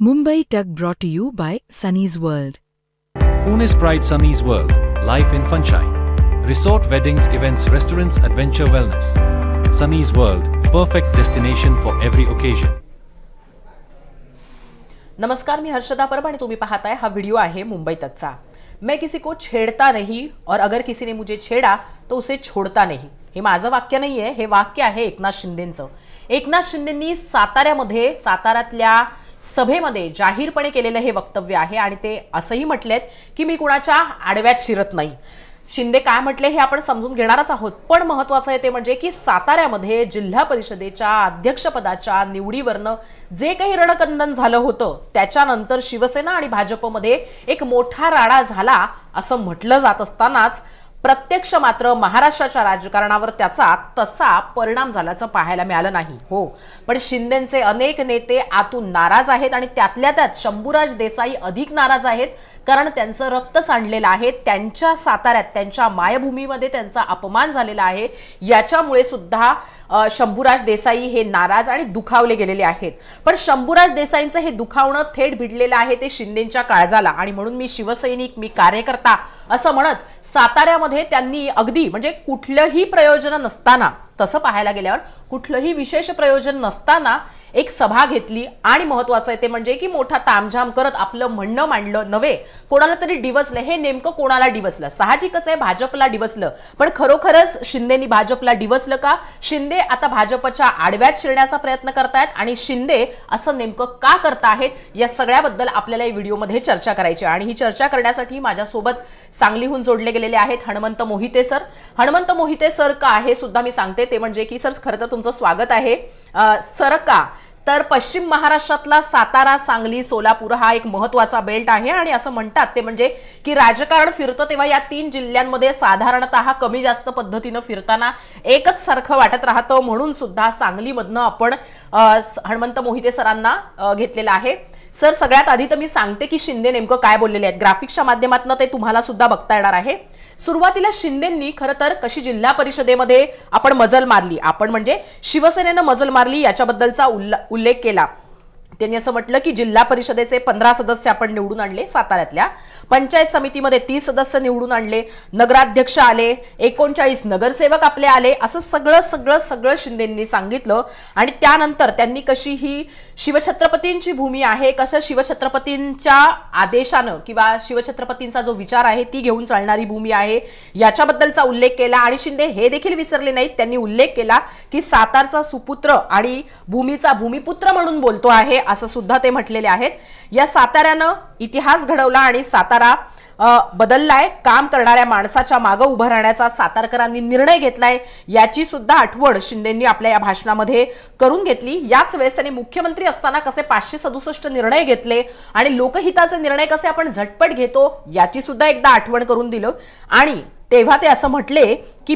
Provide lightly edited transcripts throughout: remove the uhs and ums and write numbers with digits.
Mumbai Tug brought to you by Sunny's World. Pune's Pride Sunny's World, life in sunshine. Resort weddings, events, restaurants, adventure wellness. Sunny's World, perfect destination for every occasion. नमस्कार, मी हर्षदा परब आणि तुम्ही पाहताय हा video आहे मुंबई तकचा। मैं किसी को छेड़ता नहीं और अगर किसी ने मुझे छेड़ा तो उसे छोड़ता नहीं। हे माझं वाक्य नाहीये, हे वाक्य आहे एकनाथ शिंदेंचं। एकनाथ शिंदेंनी साताऱ्यातल्या सभेमध्ये जाहीरपणे केलेलं हे वक्तव्य आहे आणि ते असंही म्हटलेत की मी कुणाच्या आडव्यात शिरत नाही। शिंदे काय म्हटले हे आपण समजून घेणारच आहोत, पण महत्त्वाचं आहे ते म्हणजे की साताऱ्यामध्ये जिल्हा परिषदेच्या अध्यक्षपदाच्या निवडीवरनं जे काही रणकंदन झालं होतं त्याच्यानंतर शिवसेना आणि भाजपमध्ये एक मोठा राडा झाला असं म्हटलं जात असतानाच प्रत्यक्ष मात्र महाराष्ट्राच्या राजकारणावर त्याचा तसा परिणाम झाल्याचं पाहायला मिळालं नाही। हो, पण शिंदेंचे अनेक नेते आतून नाराज आहेत आणि त्यातल्या त्यात शंभूराज देसाई अधिक नाराज आहेत, कारण त्यांचं रक्त सांडलेलं आहे, त्यांच्या साताऱ्यात त्यांच्या मायभूमीमध्ये त्यांचा अपमान झालेला आहे। याच्यामुळे सुद्धा शंभूराज देसाई हे नाराज आणि दुखावले गेलेले आहेत। पण शंभूराज देसाईंचं हे दुखावणं थेट भिडलेलं आहे ते शिंदेंच्या काळजाला आणि म्हणून मी शिवसैनिक, मी कार्यकर्ता असं म्हणत साताऱ्यामध्ये त्यांनी अगदी म्हणजे कुठलंही प्रयोजन नसताना, तसं पाहायला गेल्यावर कुठलंही विशेष प्रयोजन नसताना एक सभा घेतली आणि महत्त्वाचं आहे ते म्हणजे की मोठा तामझाम करत आपलं म्हणणं मांडलं नव्हे, कोणाला तरी डिवचलं। हे नेमकं कोणाला डिवचलं? साहजिकच आहे भाजपला डिवचलं, पण खरोखरच शिंदेनी भाजपला डिवचलं का? शिंदे आता भाजपच्या आडव्यात शिरण्याचा प्रयत्न करतायत आणि शिंदे असं नेमकं का करतायत या सगळ्याबद्दल आपल्याला या व्हिडिओमध्ये चर्चा करायची आणि ही चर्चा करण्यासाठी माझ्यासोबत सांगलीहून जोडले गेलेले आहेत हनुमंत मोहिते सर। हनुमंत मोहिते सर का आहे सुद्धा मी सांगते ते म्हणजे की सर खरं तर तुमचं स्वागत आहे। सर का तर पश्चिम महाराष्ट्रातला सातारा, सांगली, सोलापूर हा एक महत्त्वाचा बेल्ट आहे आणि असं म्हणतात ते म्हणजे की राजकारण फिरतं तेव्हा या तीन जिल्ह्यांमध्ये साधारणतः कमी जास्त पद्धतीनं फिरताना एकच सारखं वाटत राहतं, म्हणून सुद्धा सांगलीमधनं आपण हनुमंत मोहिते सरांना घेतलेलं आहे। सर, सगळ्यात आधी तर मी सांगते की शिंदे नेमकं काय बोललेले आहेत, ग्राफिक्सच्या माध्यमातून ते तुम्हाला सुद्धा बघता येणार आहे। सुरुवातीला शिंदेंनी खरं तर कशी जिल्हा परिषदेमध्ये आपण मजल मारली, आपण म्हणजे शिवसेनेनं मजल मारली याच्याबद्दलचा उल्लेख केला। त्यांनी असं म्हटलं की जिल्हा परिषदेचे 15 सदस्य आपण निवडून आणले, साताऱ्यातल्या पंचायत समितीमध्ये 30 सदस्य निवडून आणले, नगराध्यक्ष आले, 39 नगरसेवक आपले आले, असं सगळं शिंदेंनी सांगितलं। आणि त्यानंतर त्यांनी कशी ही शिवछत्रपतींची भूमी आहे, कसं शिवछत्रपतींच्या आदेशानं किंवा शिवछत्रपतींचा जो विचार आहे ती घेऊन चालणारी भूमी आहे याच्याबद्दलचा उल्लेख केला। आणि शिंदे हे देखील विसरले नाहीत, त्यांनी उल्लेख केला की सातारचा सुपुत्र आणि भूमीचा भूमिपुत्र म्हणून बोलतो आहे असं सुद्धा ते म्हटलेले आहेत। या साताऱ्यानं इतिहास घडवला आणि सातारा बदललाय, काम करणाऱ्या माणसाच्या मागे उभं राहण्याचा सातारकरांनी निर्णय घेतलाय याची सुद्धा आठवण शिंदेंनी आपल्या या भाषणामध्ये करून घेतली। याच वेळेस त्यांनी मुख्यमंत्री असताना कसे 567 निर्णय घेतले आणि लोकहिताचे निर्णय कसे आपण झटपट घेतो याची सुद्धा एकदा आठवण करून दिलं। आणि तेव्हा ते असं म्हटले की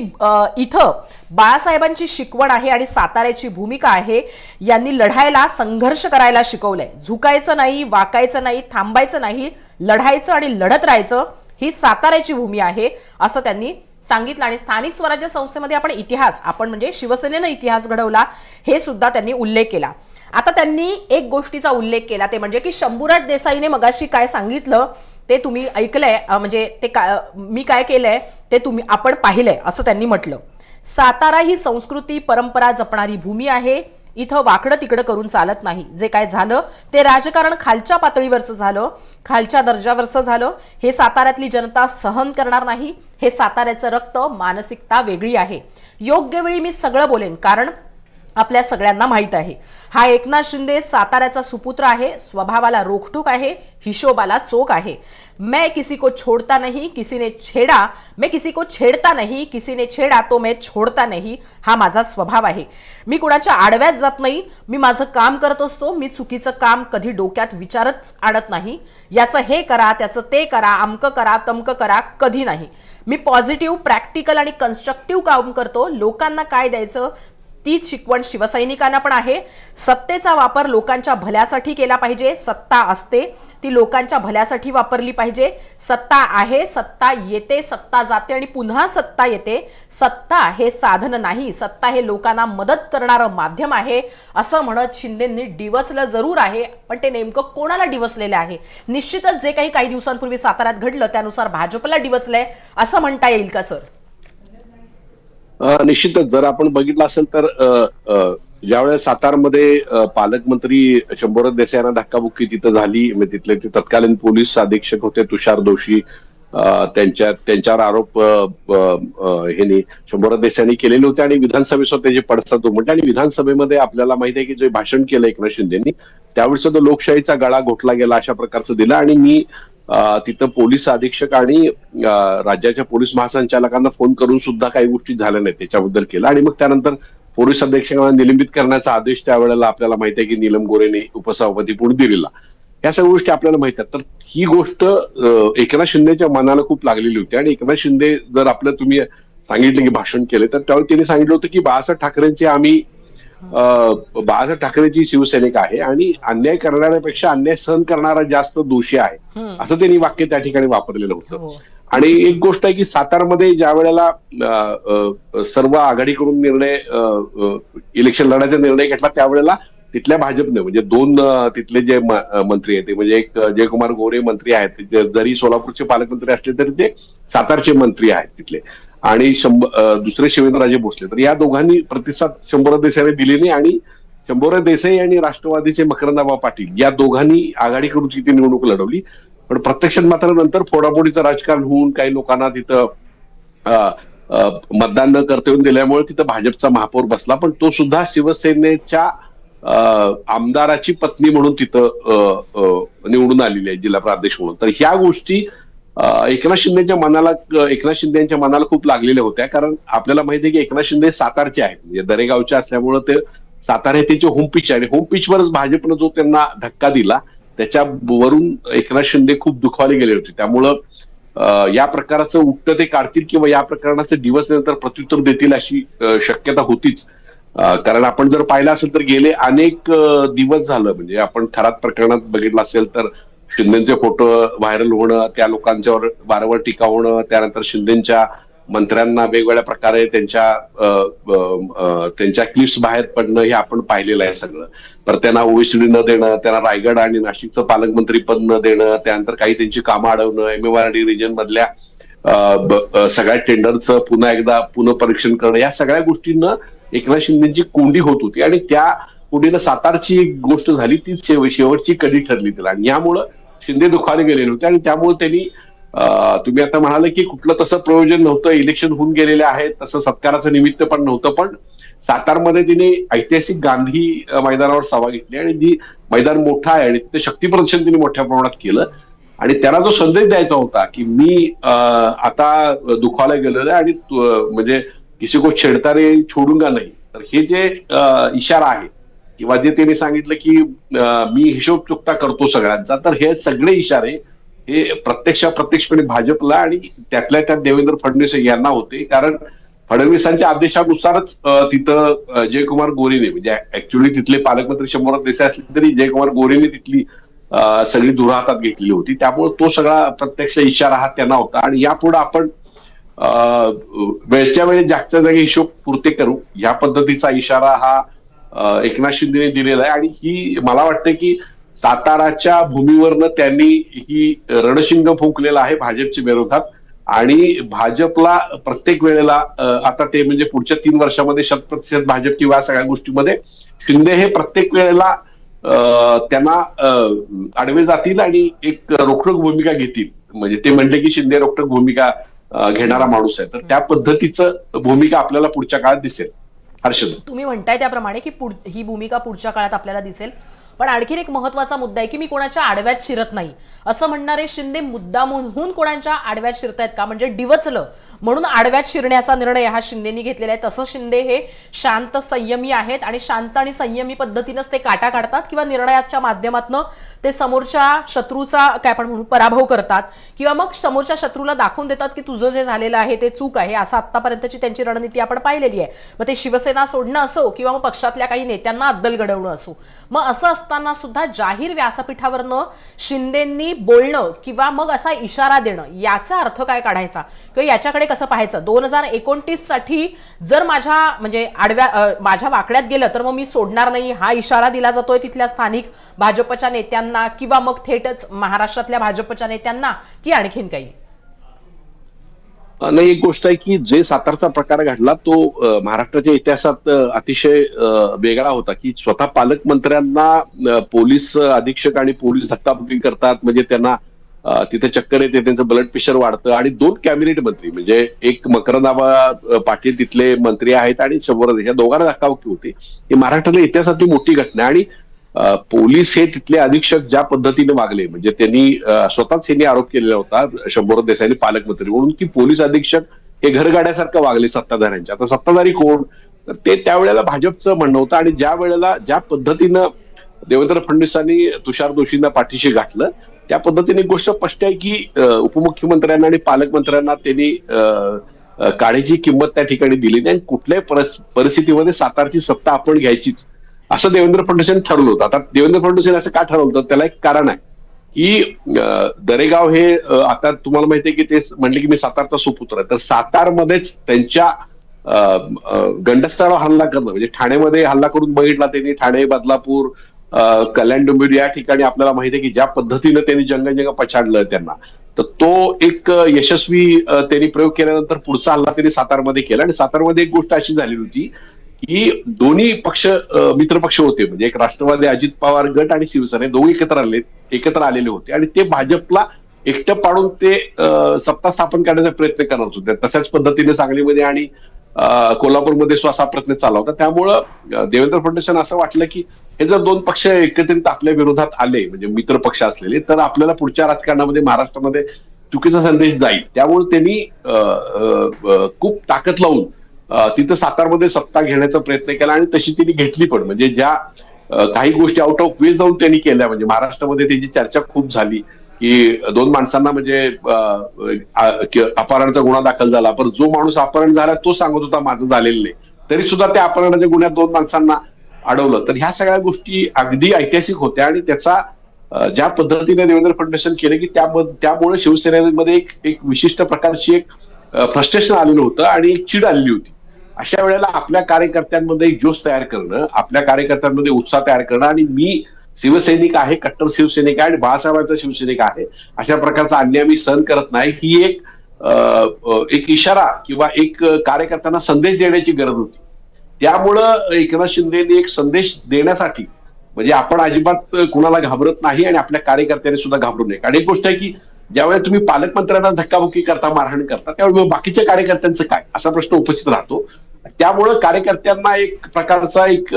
इथं बाळासाहेबांची शिकवण आहे आणि साताऱ्याची भूमिका आहे, यांनी लढायला, संघर्ष करायला शिकवलंय, झुकायचं नाही, वाकायचं नाही, थांबायचं नाही, लढायचं आणि लढत राहायचं, ही साताऱ्याची भूमी आहे असं त्यांनी सांगितलं। आणि स्थानिक स्वराज्य संस्थेमध्ये आपण म्हणजे शिवसेनेनं इतिहास घडवला हे सुद्धा त्यांनी उल्लेख केला। आता त्यांनी एक गोष्टीचा उल्लेख केला ते म्हणजे की शंभूराज देसाईने मगाशी काय सांगितलं ते तुम्ही ऐकलंय, म्हणजे ते मी काय केलंय ते आपण पाहिलंय असं त्यांनी म्हटलं। सातारा ही संस्कृती, परंपरा जपणारी भूमी आहे, इथं वाकडं तिकडं करून चालत नाही। जे काय झालं ते राजकारण खालच्या पातळीवरचं झालं, खालच्या दर्जावरचं झालं, हे साताऱ्यातली जनता सहन करणार नाही। हे साताऱ्याचं रक्त, मानसिकता वेगळी आहे। योग्य वेळी मी सगळं बोलेन, कारण आपल्या सगळ्यांना माहित आहे हा एकनाथ शिंदे साताऱ्याचा सुपुत्र आहे, स्वभावाला रोखठोक आहे, हिशोबाला चोख आहे। मैं किसी को छोड़ता नहीं, किसी ने छेड़ा, मैं किसी को छेड़ता नहीं, किसी ने छेड़ा तो मैं छोड़ता नहीं, हा माझा स्वभाव आहे। मी कुणाच्या आडव्यात जात नाही, मी माझं काम करत असतो, मी चुकीचं काम कधी डोक्यात विचारच आणत नाही, याचं हे करा, त्याचं ते करा, अमकं करा, तमकं करा, कधी नाही। मी पॉझिटिव्ह, प्रॅक्टिकल आणि कन्स्ट्रक्टिव्ह काम करतो, लोकांना काय द्यायचं तीच शिकवण शिवसैनिकांना पण आहे. सत्तेचा वापर लोकांच्या भल्यासाठी केला पाहिजे. सत्ता असते ती लोकांच्या भल्यासाठी वापरली पाहिजे. सत्ता आहे, सत्ता येते, सत्ता जाते आणि पुन्हा सत्ता येते. सत्ता हे साधन नाही, सत्ता हे लोकांना मदत करणारं माध्यम आहे असं म्हणत शिंदेंनी डिवचलं जरूर आहे. पण ते नेमकं कोणाला डिवचलेलं आहे? निश्चितच जे काही दिवसांपूर्वी साताऱ्यात घडलं त्यानुसार भाजपला डिवचलंय असं म्हणता येईल का सर? निश्चितच जर आपण बघितलं असेल तर ज्यावेळेस सातारमध्ये पालकमंत्री शंभूराज देसाई यांना धक्काबुक्की तिथं झाली, म्हणजे तिथले ते तत्कालीन पोलीस अधीक्षक होते तुषार दोशी, त्यांच्यावर आरोप शंभूराज देसाईंनी केलेले होते आणि विधानसभेसोबत त्याचे पडसाद उमटले. आणि विधानसभेमध्ये आपल्याला माहिती आहे की जे भाषण केलं एकनाथ शिंदेनी त्यावेळेस सुद्धा लोकशाहीचा गळा घोटला गेला अशा प्रकारचं दिलं. आणि मी तिथं पोलीस अधीक्षक आणि राज्याच्या पोलीस महासंचालकांना फोन करून सुद्धा काही गोष्टी झाल्या नाहीत त्याच्याबद्दल केलं. आणि मग त्यानंतर पोलीस अधीक्षकांना निलंबित करण्याचा आदेश त्यावेळेला आपल्याला माहिती आहे की नीलम गोरेने उपसभापती पुढे दिलेला. या सगळ्या गोष्टी आपल्याला माहित आहेत. तर ही गोष्ट एकनाथ शिंदेच्या मनाला खूप लागलेली होती. आणि एकनाथ शिंदे जर आपलं तुम्ही सांगितलं की भाषण केले तर त्यावेळी त्यांनी सांगितलं होतं की बाळासाहेब ठाकरेंची शिवसैनिक आहे आणि अन्याय करणाऱ्यापेक्षा अन्याय सहन करणारा जास्त दोषी आहे असं त्यांनी वाक्य त्या ठिकाणी वापरलेलं होतं. आणि एक गोष्ट आहे की सातारमध्ये ज्या वेळेला सर्व आघाडीकडून इलेक्शन लढायचा निर्णय घेतला त्यावेळेला तिथल्या भाजपने म्हणजे दोन तिथले जे मंत्री आहेत ते म्हणजे एक जयकुमार गोरे मंत्री आहेत, जरी सोलापूरचे पालकमंत्री असले तरी ते सातारचे मंत्री आहेत तिथले, आणि दुसरे शिवेंद्रराजे भोसले. तर या दोघांनी प्रतिसाद शंभूराज देसाईने दिले नाही. आणि शंभूराज देसाई आणि राष्ट्रवादीचे मकरंदराव पाटील या दोघांनी आघाडीकडून ती निवडणूक लढवली. पण प्रत्यक्षात मात्र नंतर फोडाफोडीचं राजकारण होऊन काही लोकांना तिथं मतदान न करता येऊन दिल्यामुळे तिथं भाजपचा महापौर बसला. पण तो सुद्धा शिवसेनेच्या आमदाराची पत्नी म्हणून तिथं निवडून आलेली आहे जिल्हा प्राध्यक्ष म्हणून. तर ह्या गोष्टी एकनाथ शिंदेच्या मनाला खूप लागलेल्या होत्या. कारण आपल्याला माहिती आहे की एकनाथ शिंदे सातारचे आहेत, म्हणजे दरेगावचे असल्यामुळे ते सातारा हे त्याचे होम पिच आहे. आणि होम पिचवरच भाजपनं जो त्यांना धक्का दिला त्याच्यावरून एकनाथ शिंदे खूप दुखावले गेले होते. त्यामुळं या प्रकाराचं उत्तर ते काढतील किंवा या प्रकरणाचे दिवस नंतर प्रत्युत्तर देतील अशी शक्यता होतीच. कारण आपण जर पाहिलं असेल तर गेले अनेक दिवस झालं, म्हणजे आपण खरात प्रकरणात बघितलं असेल तर शिंदेचे फोटो व्हायरल होणं, त्या लोकांच्यावर वारंवार टीका होणं, त्यानंतर शिंदेच्या मंत्र्यांना वेगवेगळ्या प्रकारे त्यांच्या क्लिप्स बाहेर पडणं हे आपण पाहिलेलं आहे सगळं. तर त्यांना ओवेसी न देणं, त्यांना रायगड आणि नाशिकचं पालकमंत्री पद न देणं, त्यानंतर काही त्यांची कामं अडवणं, MMRD रिजन मधल्या सगळ्या टेंडरचं पुन्हा एकदा पुनःपरीक्षण करणं, या सगळ्या गोष्टींना एकनाथ शिंदेची कोंडी होत होती. आणि त्या कोंडीनं सातारची एक गोष्ट झाली ती शेवटची कडी ठरली तिला. आणि यामुळं शिंदे दुखावले गेलेले होते. आणि त्यामुळे त्यांनी तुम्ही आता म्हणाले की कुठलं तसं प्रयोजन नव्हतं, इलेक्शन होऊन गेलेले आहेत, तसं सत्काराचं निमित्त पण नव्हतं. पण सातारमध्ये तिने ऐतिहासिक गांधी मैदानावर सभा घेतली आणि जी मैदान मोठं आहे आणि तिथे शक्ती प्रदर्शन तिने मोठ्या प्रमाणात केलं. आणि त्याला जो संदेश द्यायचा होता की मी आता दुखावला गेलेलो आहे आणि म्हणजे किसी को छेडता रे छोडूंगा नाही, तर हे जे इशारा आहे किंवा जे त्यांनी सांगितलं की मी हिशोब चुकता करतो सगळ्यांचा, तर हे सगळे इशारे हे प्रत्यक्षपणे भाजपला आणि त्यातल्या त्यात देवेंद्र फडणवीस यांना होते. कारण फडणवीसांच्या आदेशानुसारच तिथं जयकुमार गोरेने, म्हणजे ऍक्च्युअली तिथले पालकमंत्री शंभूराज देसाई असले तरी जयकुमार गोरेने तिथली सगळी धुरा हातात घेतलेली होती. त्यामुळे तो सगळा प्रत्यक्ष इशारा हा त्यांना होता. आणि यापुढे आपण वेळच्या वेळी जागच्या जागी हिशोब पुरते करू या पद्धतीचा इशारा हा एकनाथ शिंदेने दिलेला आहे. आणि ही मला वाटतं की साताराच्या भूमीवरनं त्यांनी ही रणशिंग फुंकलेला आहे भाजपच्या विरोधात. आणि भाजपला प्रत्येक वेळेला आता ते म्हणजे पुढच्या 3 वर्षामध्ये 100% भाजप किंवा सगळ्या गोष्टीमध्ये शिंदे हे प्रत्येक वेळेला त्यांना आडवे जातील आणि एक रोखठोक भूमिका घेतील. म्हणजे ते म्हणले की शिंदे रोखठोक भूमिका घेणारा माणूस आहे, तर त्या पद्धतीचं भूमिका आपल्याला पुढच्या काळात दिसेल. हर्षद, तुम्ही म्हणताय त्याप्रमाणे की ही भूमिका पुढच्या काळात आपल्याला दिसेल. पण पण आणखीन एक महत्त्वाचा मुद्दा आहे की मी कोणाच्या आडव्यात शिरत नाही असं म्हणणारे शिंदे मुद्दामहून कोणाच्या आडव्यात शिरतायत का, म्हणजे डिवचलं म्हणून आडव्यात शिरण्याचा निर्णय हा शिंदेनी घेतलेला आहे. तसं शिंदे हे शांत संयमी आहेत आणि शांत आणि संयमी पद्धतीनेच ते काटा काढतात किंवा निर्णयाच्या माध्यमातून ते समोरच्या शत्रूचा काय आपण म्हणू पराभव करतात किंवा मग समोरच्या शत्रूला दाखवून देतात की तुझं जे झालेलं आहे ते चूक आहे. असं आतापर्यंतची त्यांची रणनीती आपण पाहिलेली आहे. मग ते शिवसेना सोडणं असो किंवा मग पक्षातल्या काही नेत्यांना अद्दल घडवणं असो. मग असं असताना सुद्धा जाहीर व्यासपीठावरनं शिंदेंनी बोलणं किंवा मग असा इशारा देणं याचा अर्थ काय काढायचा किंवा याच्याकडे कसं पाहायचं. 2029 साठी जर माझ्या म्हणजे माझ्या वाकड्यात गेलं तर मग मी सोडणार नाही हा इशारा दिला जातोय तिथल्या स्थानिक भाजपच्या नेत्यांना किंवा मग थेटच महाराष्ट्रातल्या भाजपच्या नेत्यांना की आणखीन काही. नाही, एक गोष्ट आहे की जे सातारचा प्रकार घडला तो महाराष्ट्राच्या इतिहासात अतिशय वेगळा होता की स्वतः पालकमंत्र्यांना पोलीस अधीक्षक आणि पोलीस धक्काबुक्की करतात, म्हणजे त्यांना तिथे चक्कर येते, त्यांचं ब्लड प्रेशर वाढतं आणि 2 कॅबिनेट मंत्री म्हणजे एक मकरंद पाटील तिथले मंत्री आहेत आणि शंभर या दोघांना धक्काबुक्की होते. ही महाराष्ट्रातल्या इतिहासातली मोठी घटना. आणि पोलीस हे तिथले अधीक्षक ज्या पद्धतीने वागले म्हणजे त्यांनी स्वतःच त्यांनी आरोप केलेला होता शंभर देसाईंनी पालकमंत्री म्हणून की पोलीस अधीक्षक हे घरगाड्यासारखं वागले सत्ताधाऱ्यांच्या. आता सत्ताधारी कोण, तर ते त्यावेळेला भाजपचं म्हणणं होतं. आणि ज्या वेळेला ज्या पद्धतीनं देवेंद्र फडणवीसांनी तुषार दोषींना पाठीशी गाठलं त्या पद्धतीने एक गोष्ट स्पष्ट आहे की उपमुख्यमंत्र्यांना आणि पालकमंत्र्यांना त्यांनी काळीची किंमत त्या ठिकाणी दिली नाही आणि कुठल्याही परिस्थितीमध्ये सातारची सत्ता आपण घ्यायचीच असं देवेंद्र फडणवीसांनी ठरवलं होतं. आता देवेंद्र फडणवीसांनी असं का ठरवलं होतं त्याला एक कारण आहे की दरेगाव हे आता तुम्हाला माहिती आहे की ते म्हणले की मी सातारचा सुपुत्र आहे, तर सातारमध्येच त्यांच्या गंडस्थळावर हल्ला करणं म्हणजे ठाण्यामध्ये हल्ला करून बघितला त्यांनी. ठाणे, बदलापूर, कल्याण, डोंबिवली या ठिकाणी आपल्याला माहिती आहे की ज्या पद्धतीनं त्यांनी जंग पछाडलं त्यांना, तर तो एक यशस्वी त्यांनी प्रयोग केल्यानंतर पुढचा हल्ला त्यांनी सातारमध्ये केला. आणि सातारमध्ये एक गोष्ट अशी झालेली होती की दोन्ही पक्ष मित्रपक्ष होते, म्हणजे एक राष्ट्रवादी अजित पवार गट आणि शिवसेना दोघे एकत्र आलेले होते आणि ते भाजपला एकटं पाडून ते सत्ता स्थापन करण्याचा प्रयत्न करत होते. तशाच पद्धतीने सांगलीमध्ये आणि कोल्हापूरमध्ये असा प्रयत्न चालला होता. त्यामुळं देवेंद्र फडणवीसांना असं वाटलं की हे जर 2 पक्ष एकत्रित आपल्या विरोधात आले म्हणजे मित्र पक्ष असलेले तर आपल्याला पुढच्या राजकारणामध्ये महाराष्ट्रामध्ये चुकीचा संदेश जाईल. त्यामुळे त्यांनी खूप ताकद लावून तिथं सातारमध्ये सत्ता घेण्याचा प्रयत्न केला आणि तशी त्यांनी घेतली पण. म्हणजे ज्या काही गोष्टी आउट ऑफ वे जाऊन त्यांनी केल्या म्हणजे महाराष्ट्रामध्ये त्याची चर्चा खूप झाली की 2 माणसांना म्हणजे अपहरणाचा गुन्हा दाखल झाला, पण जो माणूस अपहरण झाला तो सांगत होता माझं झालेलं नाही, तरी सुद्धा त्या अपहरणाच्या गुन्ह्यात 2 माणसांना अडवलं. तर ह्या सगळ्या गोष्टी अगदी ऐतिहासिक होत्या आणि त्याचा ज्या पद्धतीने देवेंद्र फडणवीसांनी केलं की त्यामुळे शिवसेनेमध्ये एक विशिष्ट प्रकारची एक फ्रस्ट्रेशन आलेलं होतं आणि एक चीड आलेली होती. अशा वेळेला आपल्या कार्यकर्त्यांमध्ये एक जोश तयार करणं, आपल्या कार्यकर्त्यांमध्ये उत्साह तयार करणं आणि मी शिवसैनिक आहे, कट्टर शिवसैनिक आहे आणि बाळासाहेबांचा शिवसैनिक आहे, अशा प्रकारचा अन्याय मी सहन करत नाही, ही एक इशारा किंवा एक कार्यकर्त्यांना संदेश देण्याची गरज होती. त्यामुळं एकनाथ शिंदेनी एक संदेश देण्यासाठी म्हणजे आपण अजिबात कुणाला घाबरत नाही आणि आपल्या कार्यकर्त्यांनी सुद्धा घाबरू नये. आणि एक गोष्ट आहे की ज्यावेळेस तुम्ही पालकमंत्र्यांना धक्काबुक्की करता, मारहाण करता, त्यावेळी बाकीच्या कार्यकर्त्यांचं काय असा प्रश्न उपस्थित राहतो. त्यामुळं कार्यकर्त्यांना एक प्रकारचा एक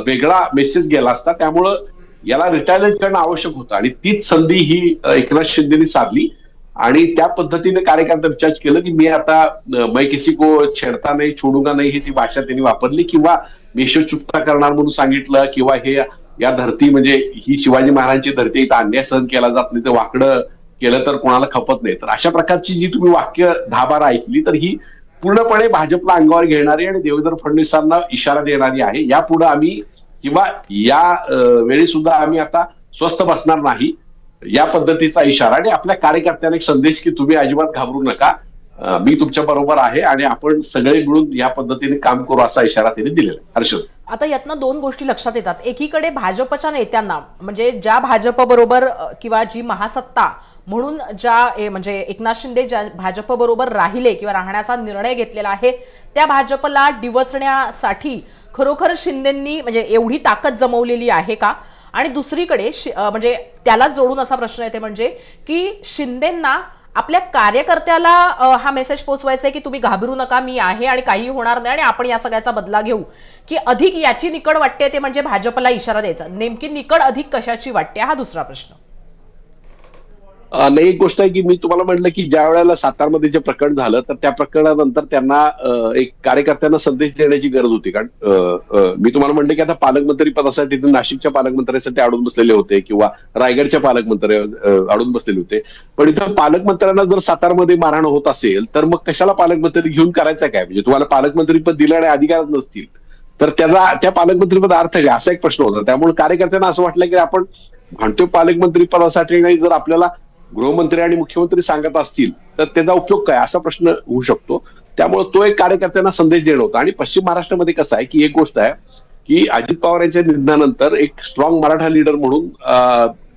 वेगळा मेसेज गेला असता. त्यामुळं याला रिटायरमेंट करणं आवश्यक होतं आणि तीच संधी ही एकनाथ शिंदेनी साधली आणि त्या पद्धतीने कार्यकर्त्यांना रिचार्ज केलं की मी आता मैं किसी को छेडता नाही छोडूंगा नाही ही भाषा त्यांनी वापरली किंवा मी चुकता करणार म्हणून सांगितलं किंवा हे या धरती म्हणजे ही शिवाजी महाराजांची धरती इथं अन्याय सहन केला जात नाही तर वाकडं केलं तर कोणाला खपत नाही. तर अशा प्रकारची जी तुम्ही वाक्य 10-12 ऐकली तर ही पूर्णपणे भाजपला अंगावर घेणारी आणि देवेंद्र फडणवीसांना इशारा देणारी आहे. यापुढे आम्ही किंवा या वेळी सुद्धा आम्ही आता स्वस्थ बसणार नाही या पद्धतीचा इशारा आणि आपल्या कार्यकर्त्यांना एक संदेश की तुम्ही अजिबात घाबरू नका, मी तुमच्या बरोबर आहे आणि आपण सगळे मिळून या पद्धतीने काम करू असा इशारा त्यांनी दिलेला आहे. हर्षद, आता यातनं 2 गोष्टी लक्षात येतात. एकीकडे भाजपच्या नेत्यांना म्हणजे ज्या भाजप बरोबर किंवा जी महासत्ता म्हणून ज्या म्हणजे एकनाथ शिंदे ज्या भाजप बरोबर राहिले किंवा राहण्याचा निर्णय घेतलेला आहे त्या भाजपला डिवचण्यासाठी खरोखर शिंदेंनी म्हणजे एवढी ताकद जमवलेली आहे का. आणि दुसरीकडे म्हणजे त्याला जोडून असा प्रश्न येते म्हणजे की शिंदेंना आपल्या कार्यकर्त्याला हा मेसेज पोहोचवायचा आहे की तुम्ही घाबरू नका, मी आहे आणि काही होणार नाही आणि आपण या सगळ्याचा बदला घेऊ, की अधिक याची निकड वाटते ते म्हणजे भाजपला इशारा द्यायचा? नेमकी निकड अधिक कशाची वाटते हा दुसरा प्रश्न. नाही, एक गोष्ट आहे की मी तुम्हाला म्हटलं की ज्या वेळेला सातारमध्ये जे प्रकरण झालं तर त्या प्रकरणानंतर त्यांना एक कार्यकर्त्यांना संदेश देण्याची गरज होती. कारण मी तुम्हाला म्हटलं की आता पालकमंत्री पदासाठी नाशिकच्या पालकमंत्र्यांसाठी अडून बसलेले होते किंवा रायगडच्या पालकमंत्री अडून बसलेले होते. पण इथं पालकमंत्र्यांना जर सातारमध्ये मारहाण होत असेल तर मग कशाला पालकमंत्री घेऊन करायचं काय? म्हणजे तुम्हाला पालकमंत्री पद दिलं आणि अधिकारच नसतील तर त्याचा त्या पालकमंत्रीपद अर्थ काय, असा एक प्रश्न होता. त्यामुळे कार्यकर्त्यांना असं वाटलं की आपण म्हणतोय पालकमंत्री पदासाठी नाही, जर आपल्याला गृहमंत्री आणि मुख्यमंत्री सांगत असतील तर त्याचा उपयोग काय, असा प्रश्न होऊ शकतो. त्यामुळे तो एक कार्यकर्त्यांना संदेश देणं होता. आणि पश्चिम महाराष्ट्रामध्ये कसं आहे की एक गोष्ट आहे की अजित पवार यांच्या निधनानंतर एक स्ट्रॉंग मराठा लीडर म्हणून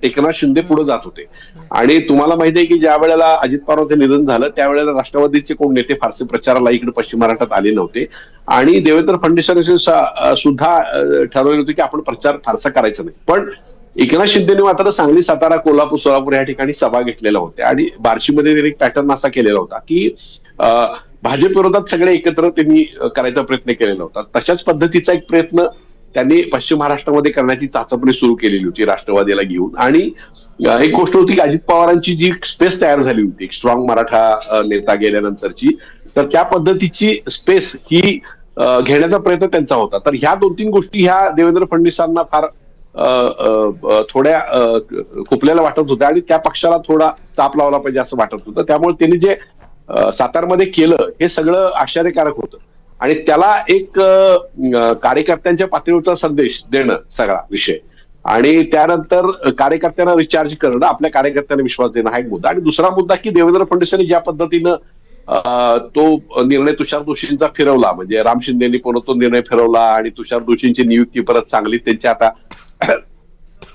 एकनाथ शिंदे पुढे जात होते. आणि तुम्हाला माहिती आहे की ज्या वेळेला अजित पवारांचं निधन झालं त्यावेळेला राष्ट्रवादीचे कोण नेते फारसे प्रचाराला इकडे पश्चिम महाराष्ट्रात आले नव्हते. आणि देवेंद्र फडणवीसांनी सुद्धा ठरवले होते की आपण प्रचार फारसा करायचा नाही. पण एकनाथ शिंदेने मात्र सांगली, सातारा, कोल्हापूर, सोलापूर या ठिकाणी सभा घेतलेल्या होत्या. आणि बार्शीमध्ये त्यांनी एक पॅटर्न असा केलेला होता की भाजप विरोधात सगळे एकत्र त्यांनी करायचा प्रयत्न केलेला होता. तशाच पद्धतीचा एक प्रयत्न त्यांनी पश्चिम महाराष्ट्रामध्ये करण्याची चाचपणी सुरू केलेली होती राष्ट्रवादीला घेऊन. आणि एक गोष्ट होती की अजित पवारांची जी स्पेस तयार झाली होती एक स्ट्रॉंग मराठा नेता गेल्यानंतरची, तर त्या पद्धतीची स्पेस ही घेण्याचा प्रयत्न त्यांचा होता. तर ह्या 2-3 गोष्टी ह्या देवेंद्र फडणवीसांना फार थोड्या खुपल्याला वाटत होत्या आणि त्या पक्षाला थोडा चाप लावला पाहिजे असं वाटत होतं. त्यामुळे त्यांनी जे सातारमध्ये केलं हे सगळं आश्चर्यकारक होतं. आणि त्याला एक कार्यकर्त्यांच्या पातळीवरचा संदेश देणं सगळा विषय, आणि त्यानंतर कार्यकर्त्यांना रिचार्ज करणं, आपल्या कार्यकर्त्यांना विश्वास देणं हा एक मुद्दा. आणि दुसरा मुद्दा की देवेंद्र फडणवीसांनी ज्या पद्धतीनं तो निर्णय तुषार दोशींचा फिरवला, म्हणजे राम शिंदेनी पुन्हा तो निर्णय फिरवला आणि तुषार दोशींची नियुक्ती परत चांगली त्यांची आता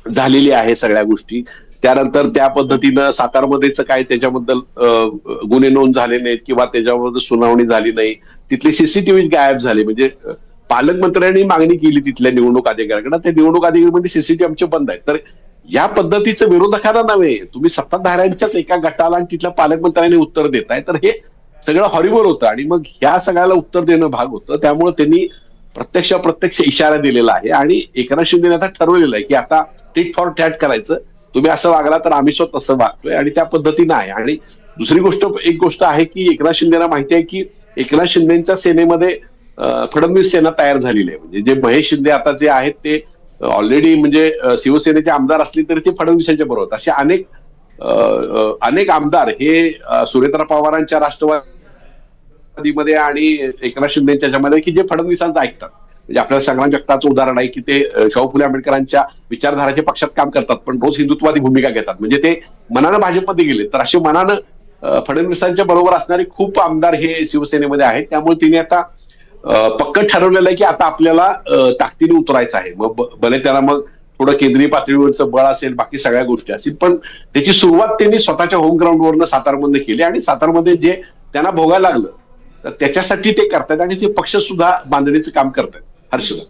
झालेली आहे सगळ्या गोष्टी. त्यानंतर त्या पद्धतीनं सातारमध्येच काय त्याच्याबद्दल गुन्हे नोंद झाले नाहीत किंवा त्याच्याबद्दल सुनावणी झाली नाही. तिथले सीसीटीव्ही गायब झाले. म्हणजे पालकमंत्र्यांनी मागणी केली तिथल्या निवडणूक अधिकाऱ्याकडे, ते निवडणूक अधिकारी म्हणजे सीसीटीव्ही आमचे बंद आहेत. तर या पद्धतीचं विरोधकांना नव्हे, तुम्ही सत्ताधाऱ्यांच्याच एका गटाला आणि तिथल्या पालकमंत्र्यांनी उत्तर देताय, तर हे सगळं हॉरिबल होतं. आणि मग ह्या सगळ्याला उत्तर देणं भाग होतं. त्यामुळे त्यांनी प्रत्यक्ष इशारा दिलेला आहे. आणि एकनाथ शिंदेने आता ठरवलेलं आहे की आता टिट फॉर टॅट करायचं, तुम्ही असं वागला तर आम्ही स्वतः तसं वागतोय, आणि त्या पद्धतीनं आहे. आणि दुसरी एक गोष्ट आहे की एकनाथ शिंदेना माहिती आहे की एकनाथ शिंदेच्या सेनेमध्ये फडणवीस सेना तयार झालेली आहे. म्हणजे जे महेश शिंदे आता जे आहेत ते ऑलरेडी म्हणजे शिवसेनेचे आमदार असले तरी ते फडणवीसांच्या बरोबर. असे अनेक आमदार हे सुरेंद्र पवारांच्या राष्ट्रवादीमध्ये आणि एकनाथ शिंदेच्या ह्याच्यामध्ये की जे फडणवीसांचं ऐकतात. म्हणजे आपल्याला संग्राम जगतापचं उदाहरण आहे की ते शाहू फुले आंबेडकरांच्या विचारधाराच्या पक्षात काम करतात पण रोज हिंदुत्ववादी भूमिका घेतात. म्हणजे ते मनानं भाजपमध्ये गेले. तर असे मनानं फडणवीसांच्या बरोबर असणारे खूप आमदार हे शिवसेनेमध्ये आहेत. त्यामुळे तिने आता पक्क ठरवलेलं आहे की आता आपल्याला ताकदीने उतरायचं आहे. मग भले त्याला मग थोडं केंद्रीय पातळीवरचं बळ असेल, बाकी सगळ्या गोष्टी असतील, पण त्याची सुरुवात त्यांनी स्वतःच्या होम ग्राउंडवरनं सातारमध्ये केली. आणि सातारमध्ये जे त्यांना भोगायला लागलं तर त्याच्यासाठी ते करतात आणि ते पक्ष सुद्धा बांधणीचं काम करतात. हर्षदा,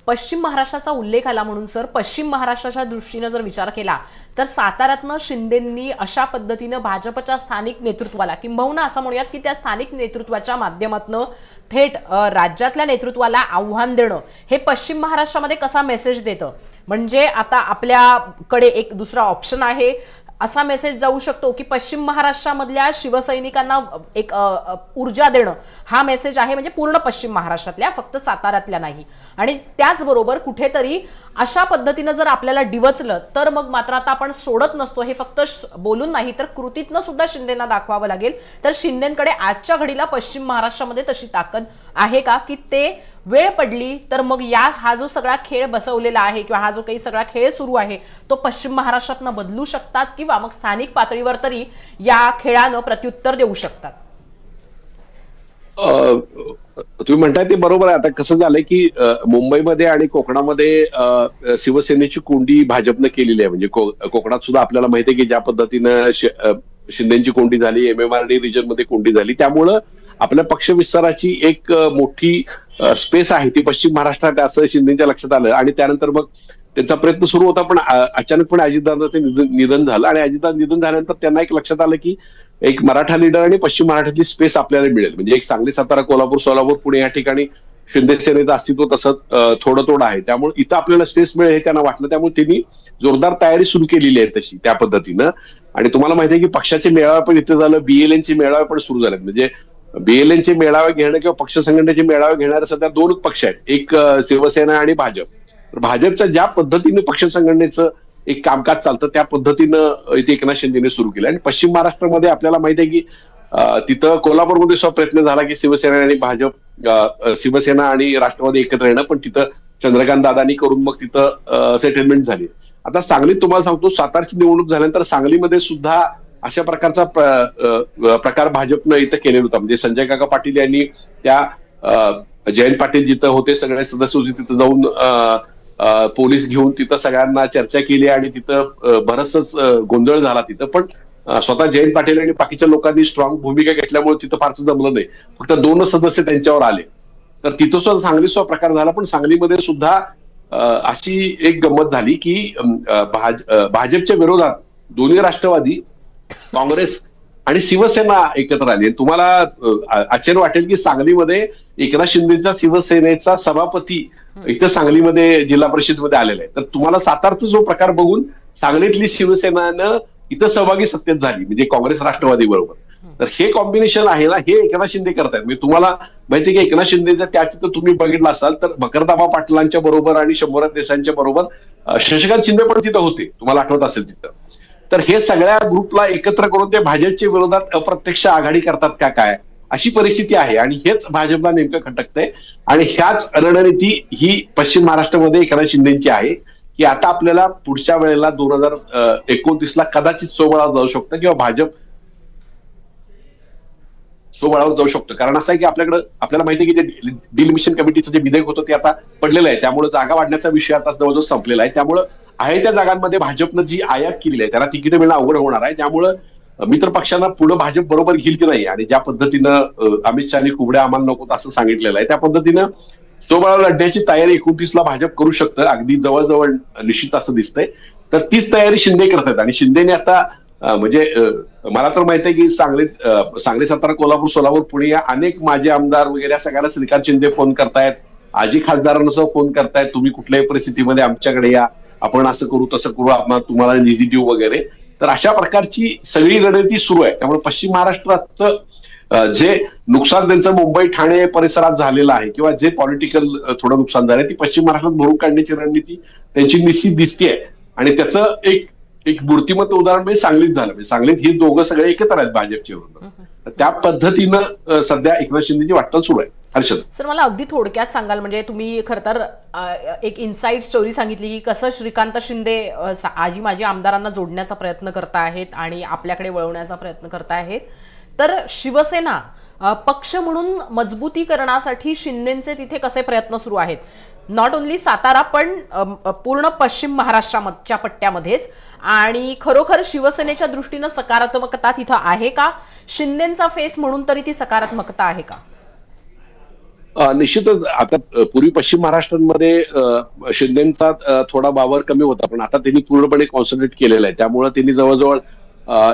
पश्चिम महाराष्ट्राचा उल्लेख आला म्हणून सर, पश्चिम महाराष्ट्राच्या दृष्टीने जर विचार केला तर साताऱ्यातनं शिंदेंनी अशा पद्धतीनं भाजपच्या स्थानिक नेतृत्वाला, किंबहुना असं म्हणूयात की त्या स्थानिक नेतृत्वाच्या माध्यमातून थेट राज्यातल्या नेतृत्वाला आव्हान देणं हे पश्चिम महाराष्ट्रामध्ये कसा मेसेज देतं? म्हणजे आता आपल्याकडे एक दुसरा ऑप्शन आहे, असा मेसेज जाऊ शकतो की पश्चिम महाराष्ट्रामधल्या शिवसैनिकांना एक ऊर्जा देणं हा मेसेज आहे, म्हणजे पूर्ण पश्चिम महाराष्ट्रातल्या, फक्त साताऱ्यातल्या नाही. आणि त्याचबरोबर कुठेतरी अशा पद्धतीनं जर आपल्याला डिवचलं तर मग मात्र आता आपण सोडत नसतो, हे फक्त बोलून नाही तर कृतीतनं सुद्धा शिंदेंना दाखवावं लागेल. तर शिंदेंकडे आजच्या घडीला पश्चिम महाराष्ट्रामध्ये तशी ताकद आहे का की ते वेळ पडली तर मग हा जो सगळा खेळ बसवलेला आहे किंवा हा जो काही सगळा खेळ सुरू आहे तो पश्चिम महाराष्ट्रातनं बदलू शकतात किंवा मग स्थानिक पातळीवर तरी या खेळानं प्रत्युत्तर देऊ शकतात? तुम्ही म्हणताय ते बरोबर आहे. आता कसं झालंय की मुंबईमध्ये आणि कोकणामध्ये शिवसेनेची कोंडी भाजपनं केलेली आहे. म्हणजे कोकणात सुद्धा आपल्याला माहिती आहे की ज्या पद्धतीनं शिंदेची कोंडी झाली, MMRD रिजन मध्ये कोंडी झाली, त्यामुळं आपल्या पक्ष विस्ताराची एक मोठी स्पेस आहे ती पश्चिम महाराष्ट्रात असं शिंदेच्या लक्षात आलं. आणि त्यानंतर मग त्यांचा प्रयत्न सुरू होता, पण अचानकपणे अजितदादांचं निधन झालं. आणि अजितदादा निधन झाल्यानंतर त्यांना एक लक्षात आलं की एक मराठा लीडर आणि पश्चिम महाराष्ट्रातली स्पेस आपल्याला मिळेल. म्हणजे एक सांगली, सातारा, कोल्हापूर, सोलापूर, पुणे या ठिकाणी शिंदे सेनेचं अस्तित्व तसं थोडं आहे. त्यामुळे इथं आपल्याला स्पेस मिळेल हे त्यांना वाटलं. त्यामुळे त्यांनी जोरदार तयारी सुरू केलेली आहे तशी त्या पद्धतीनं. आणि तुम्हाला माहिती आहे की पक्षाचे मेळावे पण इथे झालं, BLNचे मेळावे पण सुरू झालेत. म्हणजे BLNचे मेळावे घेणं किंवा पक्ष संघटनेचे मेळावे घेणारे सध्या दोनच पक्ष आहेत, एक शिवसेना आणि भाजप. तर भाजपच्या ज्या पद्धतीने पक्ष संघटनेचं एक कामकाज चालतं त्या पद्धतीनं इथे एकनाथ शिंदेने सुरू केलं. आणि पश्चिम महाराष्ट्रामध्ये आपल्याला माहिती आहे की तिथं कोल्हापूरमध्ये सुद्धा प्रयत्न झाला की शिवसेना आणि भाजप, शिवसेना आणि राष्ट्रवादी एकत्र येणं, पण तिथं चंद्रकांत दादांनी करून मग तिथं सेटलमेंट झाली. आता सांगलीत तुम्हाला सांगतो, सातारची निवडणूक झाल्यानंतर सांगलीमध्ये सुद्धा अशा प्रकारचा प्रकार भाजपनं इथं केलेला होता. म्हणजे संजय काका पाटील यांनी त्या जयंत पाटील जिथं होते सगळे सदस्य होते तिथं जाऊन पोलीस घेऊन तिथं सगळ्यांना चर्चा केली आणि तिथं बरंचच गोंधळ झाला तिथं. पण स्वतः जयंत पाटील आणि बाकीच्या लोकांनी स्ट्रॉंग भूमिका घेतल्यामुळे तिथं फारसं जमलं नाही. फक्त 2 सदस्य त्यांच्यावर आले. तर तिथं सुद्धा सांगलीत सुद्धा प्रकार झाला. पण सांगलीमध्ये सुद्धा अशी एक गंमत झाली की भाजपच्या विरोधात दोन्ही राष्ट्रवादी, काँग्रेस आणि शिवसेना एकत्र आली. तुम्हाला आश्चर्य वाटेल की सांगलीमध्ये एकनाथ शिंदेचा शिवसेनेचा सभापती इथं सांगलीमध्ये जिल्हा परिषदमध्ये आलेला आहे. तर तुम्हाला सातारचा जो प्रकार बघून सांगलीतली शिवसेनानं इथं सहभागी सत्तेत झाली, म्हणजे काँग्रेस राष्ट्रवादी बरोबर. तर हे कॉम्बिनेशन आहे ना, हे एकनाथ शिंदे करतायत. म्हणजे तुम्हाला माहिती की एकनाथ शिंदेचा त्या तिथं तुम्ही बघितलं असाल तर भकरदाबा पाटलांच्या बरोबर आणि शंभूराज देसाईंच्या बरोबर शशिकांत शिंदे पण तिथं होते, तुम्हाला आठवत असेल तिथं. तर हे सगळ्या ग्रुपला एकत्र करून ते भाजपच्या विरोधात अप्रत्यक्ष आघाडी करतात का काय, अशी परिस्थिती आहे. आणि हेच भाजपला नेमकं खटकतंय. आणि ह्याच रणनीती ही पश्चिम महाराष्ट्रामध्ये एकनाथ शिंदेची आहे की आता आपल्याला पुढच्या वेळेला 2029ला कदाचित सोबळावर जाऊ शकतं किंवा भाजप सोबळावर जाऊ शकतं. कारण असं आहे की आपल्याला माहिती आहे की जे डिलिमिशन कमिटीचं जे विधेयक होतं ते आता पडलेलं आहे. त्यामुळे जागा वाढण्याचा विषय आता जवळजवळ संपलेला आहे. त्यामुळे आहे त्या जागांमध्ये भाजपनं जी आयात केलेली आहे त्याला तिकीट मिळणं अवघड होणार आहे. त्यामुळे मित्र पक्षांना पुढे भाजप बरोबर घेईल की नाही, आणि ज्या पद्धतीनं अमित शहानी कुबड्या आम्हाला नको असं सांगितलेलं आहे त्या पद्धतीनं सोबळावर लढण्याची तयारी 29ला भाजप करू शकतं, अगदी जवळजवळ निश्चित असं दिसतंय. तर तीच तयारी शिंदे करतात. आणि शिंदेने आता म्हणजे मला तर माहिती आहे की सांगली, सातारा, कोल्हापूर, सोलापूर, पुणे या अनेक माजी आमदार वगैरे या सगळ्यांना श्रीकांत शिंदे फोन करतायत, आजी खासदारांना फोन करतायत, तुम्ही कुठल्याही परिस्थितीमध्ये आमच्याकडे या, आपण असं करू तसं करू, आपण तुम्हाला निधी देऊ वगैरे. तर अशा प्रकारची सगळी रणनीती सुरू आहे. त्यामुळे पश्चिम महाराष्ट्रात जे नुकसान त्यांचं मुंबई ठाणे परिसरात झालेलं आहे किंवा जे पॉलिटिकल थोडं नुकसान झालंय ती पश्चिम महाराष्ट्रात भरून काढण्याची रणनीती त्यांची निश्चित दिसतेय. आणि त्याचं एक मूर्तिमंत उदाहरण म्हणजे सांगलीत झालं. म्हणजे सांगलीत ही दोघं सगळे एकत्र आहेत भाजपचे विरोधात. त्या पद्धतीनं सध्या एकनाथ शिंदेची वाटचाल सुरू आहे. हर्षद सर, मला अगदी थोडक्यात सांगाल, म्हणजे तुम्ही खरं तर एक इनसाइड स्टोरी सांगितली की कसं श्रीकांत शिंदे आजी माझी आमदारांना जोडण्याचा प्रयत्न करत आहेत आणि आपल्याकडे वळवण्याचा प्रयत्न करत आहेत. तर शिवसेना पक्ष म्हणून मजबूतीकरणासाठी शिंदेचे तिथे कसे प्रयत्न सुरू आहेत, नॉट ओन्ली सातारा पण पूर्ण पश्चिम महाराष्ट्राच्या पट्ट्यामध्येच. आणि खरोखर शिवसेनेच्या दृष्टीनं सकारात्मकता तिथं आहे का, शिंदेचा फेस म्हणून तरी ती सकारात्मकता आहे का? निश्चितच. आता पूर्वी पश्चिम महाराष्ट्रामध्ये शिंदेचा थोडा वावर कमी होता, पण आता त्यांनी पूर्णपणे कॉन्सन्ट्रेट केलेला आहे. त्यामुळे त्यांनी जवळजवळ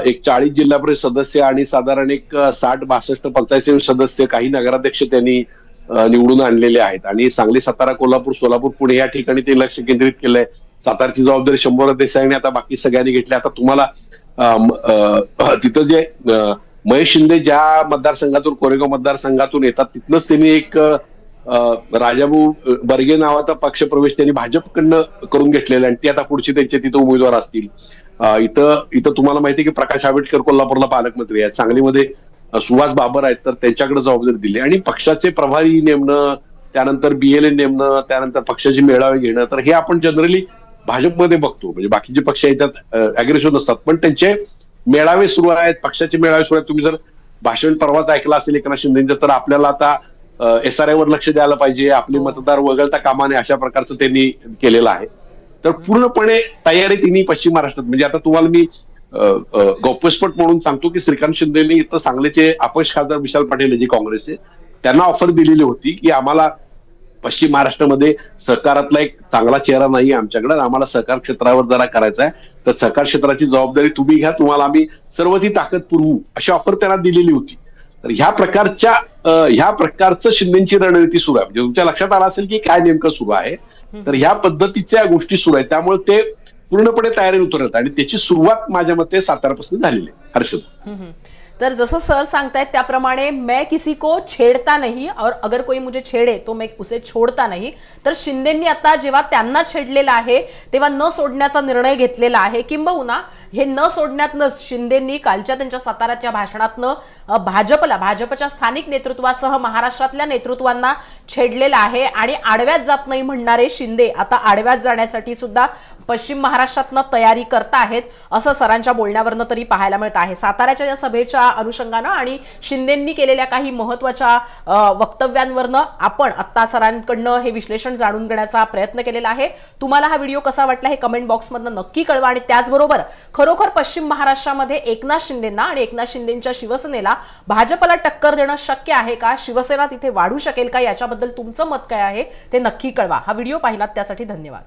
एक 40 जिल्हा परिषद सदस्य आणि साधारण एक 60-62 पंचायत समिती सदस्य, काही नगराध्यक्ष त्यांनी निवडून आणलेले आहेत. आणि सांगली, सातारा, कोल्हापूर, सोलापूर, पुणे या ठिकाणी ते लक्ष केंद्रित केलंय. सातारची जबाबदारी शंभूराज देसाईने आता बाकी सगळ्यांनी घेतली. आता तुम्हाला तिथं जे महेश शिंदे ज्या मतदारसंघातून, कोरेगाव मतदारसंघातून येतात, तिथनंच त्यांनी एक राजाभाऊ बर्गे नावाचा पक्षप्रवेश त्यांनी भाजपकडनं करून घेतलेला आणि ते आता पुढचे त्यांचे तिथं उमेदवार असतील. इथं तुम्हाला माहिती आहे की प्रकाश आंबेडकर कोल्हापूरला पालकमंत्री आहेत, सांगलीमध्ये सुहास बाबर आहेत, तर त्यांच्याकडे जबाबदारी दिली. आणि पक्षाचे प्रभारी नेमणं, त्यानंतर BLN नेमणं, त्यानंतर पक्षाचे मेळावे घेणं, तर हे आपण जनरली भाजपमध्ये बघतो. म्हणजे बाकीचे पक्ष याच्यात अग्रेसिव्ह नसतात, पण त्यांचे मेळावे सुरू आहेत, पक्षाचे मेळावे सुरू आहेत. तुम्ही जर भाषण परवाच ऐकलं असेल एकनाथ शिंदेचं, तर आपल्याला आता SRI वर लक्ष द्यायला पाहिजे, आपले मतदार वगळता कामा नये, अशा प्रकारचं त्यांनी केलेलं आहे. तर पूर्णपणे तयारी त्यांनी पश्चिम महाराष्ट्रात, म्हणजे आता तुम्हाला मी गौप्यस्फोट म्हणून सांगतो की श्रीकांत शिंदेनी इथं सांगलीचे अपक्ष खासदार विशाल पाटील जे काँग्रेसचे, त्यांना ऑफर दिलेली होती की आम्हाला पश्चिम महाराष्ट्रामध्ये सहकारातला एक चांगला चेहरा नाही आमच्याकडे, आम्हाला सहकार क्षेत्रावर जरा करायचा आहे, तर सहकार क्षेत्राची जबाबदारी तुम्ही घ्या, तुम्हाला आम्ही सर्व ती ताकद पुरवू, अशी ऑफर त्यांना दिलेली होती. तर ह्या प्रकारचं शिंदेची रणनीती सुरू आहे. म्हणजे तुमच्या लक्षात आलं असेल की काय नेमकं सुरू आहे. तर ह्या पद्धतीच्या गोष्टी सुरू आहेत, त्यामुळे ते पूर्णपणे तयारी उतरत आणि त्याची सुरुवात माझ्या मते सातारापासून झालेली आहे. हर्षद, तर जसं सर सांगतायत त्याप्रमाणे मैं किसी को छेड़ता नहीं और अगर कोई मुझे छेड़े तो मैं उसे छोड़ता नहीं, तर शिंदेंनी आता जेव्हा त्यांना छेडलेलं आहे तेव्हा न सोडण्याचा निर्णय घेतलेला आहे. किंबहुना हे न सोडण्यातनं शिंदेंनी कालच्या त्यांच्या साताऱ्याच्या भाषणातनं भाजपच्या स्थानिक नेतृत्वासह महाराष्ट्रातल्या नेतृत्वांना छेडलेलं आहे आणि आडव्यात जात नाही म्हणणारे शिंदे आता आडव्यात जाण्यासाठी सुद्धा पश्चिम महाराष्ट्रातनं तयारी करत आहेत, असं सरांच्या बोलण्यावरनं तरी पाहायला मिळत आहे. साताऱ्याच्या या सभेच्या अनुषंगानं आणि शिंदेंनी केलेल्या काही महत्त्वाच्या वक्तव्यांवरनं आपण आत्ता सरांकडनं हे विश्लेषण जाणून घेण्याचा प्रयत्न केलेला आहे. तुम्हाला हा व्हिडिओ कसा वाटला हे कमेंट बॉक्समधनं नक्की कळवा आणि त्याचबरोबर खरोखर पश्चिम महाराष्ट्रामध्ये एकनाथ शिंदेंना आणि एकनाथ शिंदेंच्या शिवसेनेला भाजपला टक्कर देणं शक्य आहे का, शिवसेना तिथे वाढू शकेल का, याच्याबद्दल तुमचं मत काय आहे ते नक्की कळवा. हा व्हिडिओ पाहिलात त्यासाठी धन्यवाद.